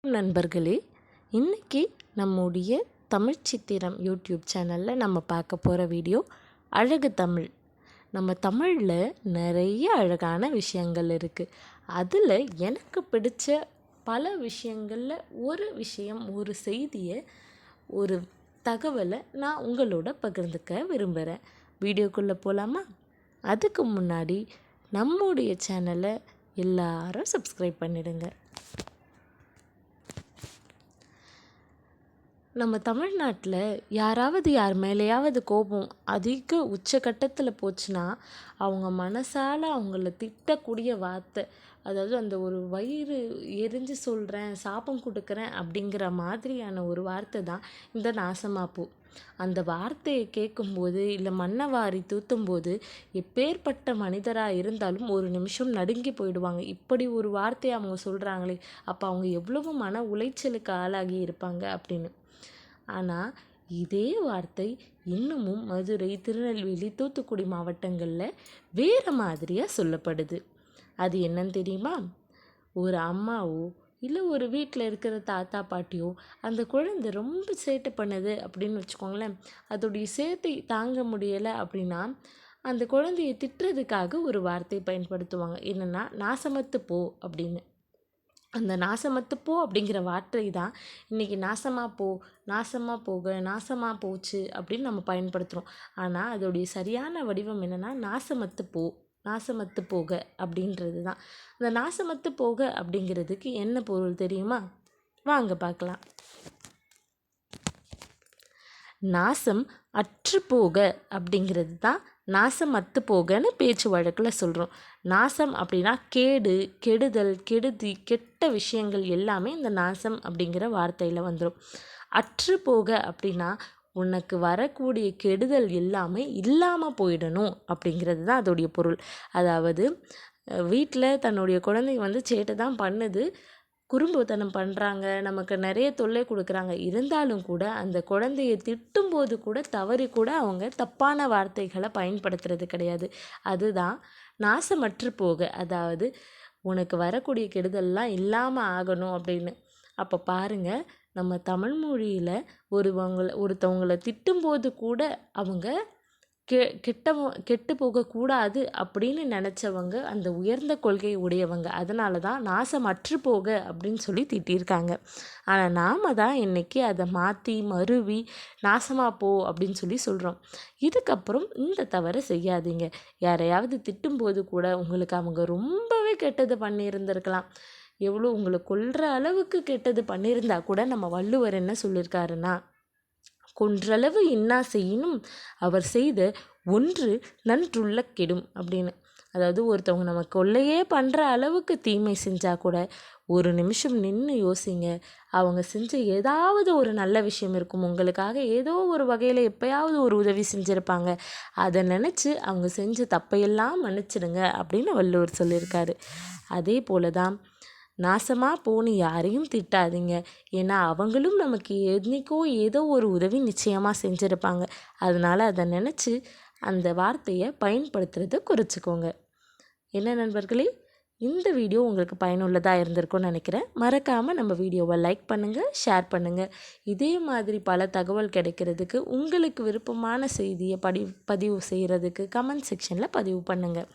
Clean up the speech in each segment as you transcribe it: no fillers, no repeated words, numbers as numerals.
நண்பர்களே, இன்றைக்கி நம்முடைய தமிழ் சித்திரம் யூடியூப் சேனலில் நம்ம பார்க்க போகிற வீடியோ அழகு தமிழ். நம்ம தமிழில் நிறைய அழகான விஷயங்கள் இருக்குது. அதில் எனக்கு பிடிச்ச பல விஷயங்களில் ஒரு விஷயம், ஒரு செய்தியை, ஒரு தகவலை நான் உங்களோட பகிர்ந்துக்க விரும்புகிறேன். வீடியோக்குள்ளே போகலாமா? அதுக்கு முன்னாடி நம்முடைய சேனலை எல்லாரும் சப்ஸ்கிரைப் பண்ணிடுங்க. நம்ம தமிழ்நாட்டில் யார் மேலேயாவது கோபம் அதிக உச்சக்கட்டத்தில் போச்சுன்னா அவங்க மனசால் அவங்கள திட்டக்கூடிய வார்த்தை, அதாவது அந்த ஒரு வயிறு எரிஞ்சு சொல்கிறேன், சாபம் கொடுக்குறேன் அப்படிங்கிற மாதிரியான ஒரு வார்த்தை தான் இந்த நாசமாப்பூ. அந்த வார்த்தையை கேட்கும்போது, இல்லை மண்ணை வாரி தூத்தும்போது, எப்பேற்பட்ட மனிதராக இருந்தாலும் ஒரு நிமிஷம் நடுங்கி போயிடுவாங்க. இப்படி ஒரு வார்த்தையை அவங்க சொல்கிறாங்களே, அப்போ அவங்க எவ்வளவு மன உளைச்சலுக்கு ஆளாகி இருப்பாங்க அப்படின்னு. ஆனால் இதே வார்த்தை இன்னமும் மதுரை, திருநெல்வேலி, தூத்துக்குடி மாவட்டங்களில் வேறு மாதிரியாக சொல்லப்படுது. அது என்னன்னு தெரியுமா? ஒரு அம்மாவோ இல்லை ஒரு வீட்டில் இருக்கிற தாத்தா பாட்டியோ அந்த குழந்தை ரொம்ப சேட்டை பண்ணுது அப்படின்னு வச்சுக்கோங்களேன், அதோடைய சேட்டை தாங்க முடியலை அப்படின்னா அந்த குழந்தையை திட்டுறதுக்காக ஒரு வார்த்தை பயன்படுத்துவாங்க. என்னென்னா, நாசமத்து போ அப்படின்னு. அந்த நாசமத்து போ அப்படிங்கிற வார்த்தை தான் இன்றைக்கி நாசமாக போ, நாசமாக போக, நாசமாக போச்சு அப்படின்னு நம்ம பயன்படுத்துகிறோம். ஆனால் அதோடைய சரியான வடிவம் என்னென்னா, நாசமத்து போ, நாசமத்து போக அப்படின்றது தான். அந்த நாசமத்து போக அப்படிங்கிறதுக்கு என்ன பொருள் தெரியுமா? வாங்க பார்க்கலாம். நாசம் அற்று போக அப்படிங்கிறது தான் நாசம் அத்து போகன்னு பேச்சு வழக்கில் சொல்கிறோம். நாசம் அப்படின்னா கேடு, கெடுதல், கெடுதி, கெட்ட விஷயங்கள் எல்லாமே இந்த நாசம் அப்படிங்கிற வார்த்தையில் வந்துடும். அற்று போக அப்படின்னா உனக்கு வரக்கூடிய கெடுதல் எல்லாமே இல்லாமல் போயிடணும் அப்படிங்கிறது தான் அதோடைய பொருள். அதாவது வீட்டில் தன்னுடைய குழந்தை சேட்டை தான் பண்ணுது, குறும்புத்தனம் பண்ணுறாங்க, நமக்கு நிறைய தொல்லை கொடுக்குறாங்க. இருந்தாலும் கூட அந்த குழந்தையை திட்டும்போது கூட தவறி கூட அவங்க தப்பான வார்த்தைகளை பயன்படுத்துறது கிடையாது. அதுதான் நாசமற்று போக, அதாவது உனக்கு வரக்கூடிய கெடுதல்லாம் இல்லாமல் ஆகணும் அப்படின்னு. அப்போ பாருங்கள், நம்ம தமிழ் மொழியில் ஒருத்தவங்களை திட்டும்போது கூட அவங்க கெட்டு போகக்கூடாது அப்படின்னு நினச்சவங்க அந்த உயர்ந்த கொள்கை உடையவங்க. அதனால தான் நாசம் அற்று போக அப்படின்னு சொல்லி திட்டியிருக்காங்க. ஆனால் நாம் தான் இன்றைக்கி அதை மாற்றி மருவி நாசமாக போ அப்படின்னு சொல்லி சொல்கிறோம். இதுக்கப்புறம் இந்த தவறை செய்யாதீங்க. யாரையாவது திட்டும்போது கூட உங்களுக்கு அவங்க ரொம்பவே கெட்டது பண்ணியிருந்திருக்கலாம், எவ்வளோ உங்களை கொல்ற அளவுக்கு கெட்டது பண்ணியிருந்தா கூட நம்ம வள்ளுவர் என்ன சொல்லியிருக்காருன்னா, கொன்றளவு இன்னா செய்யினும் அவர் செய்த ஒன்று நன்றுள்ள கெடும் அப்படின்னு. அதாவது ஒருத்தவங்க நம்ம கொள்ளையே பண்ணுற அளவுக்கு தீமை செஞ்சால் கூட ஒரு நிமிஷம் நின்று யோசிங்க. அவங்க செஞ்ச ஏதாவது ஒரு நல்ல விஷயம் இருக்கும், உங்களுக்காக ஏதோ ஒரு வகையில் எப்போயாவது ஒரு உதவி செஞ்சுருப்பாங்க. அதை நினச்சி அவங்க செஞ்ச தப்பையெல்லாம் மன்னிச்சிடுங்க அப்படின்னு வள்ளுவர் சொல்லியிருக்காரு. அதே போல தான் நாசமாக போன்னு யாரையும் திட்டாதீங்க. ஏன்னா அவங்களும் நமக்கு என்றைக்கோ ஏதோ ஒரு உதவி நிச்சயமாக செஞ்சுருப்பாங்க. அதனால் அதை நினச்சி அந்த வார்த்தையை பயன்படுத்துறதை குறைச்சிக்கோங்க. என்ன நண்பர்களே, இந்த வீடியோ உங்களுக்கு பயனுள்ளதாக இருந்திருக்கும்னு நினைக்கிறேன். மறக்காமல் நம்ம வீடியோவை லைக் பண்ணுங்கள், ஷேர் பண்ணுங்கள். இதே மாதிரி பல தகவல் கிடைக்கிறதுக்கு உங்களுக்கு விருப்பமான செய்தியை பதிவு செய்கிறதுக்கு கமெண்ட் செக்ஷனில் பதிவு பண்ணுங்கள்.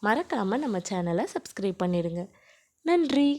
மறக்காமல் நம்ம சேனலை சப்ஸ்கிரைப் பண்ணிடுங்க. நன்றி.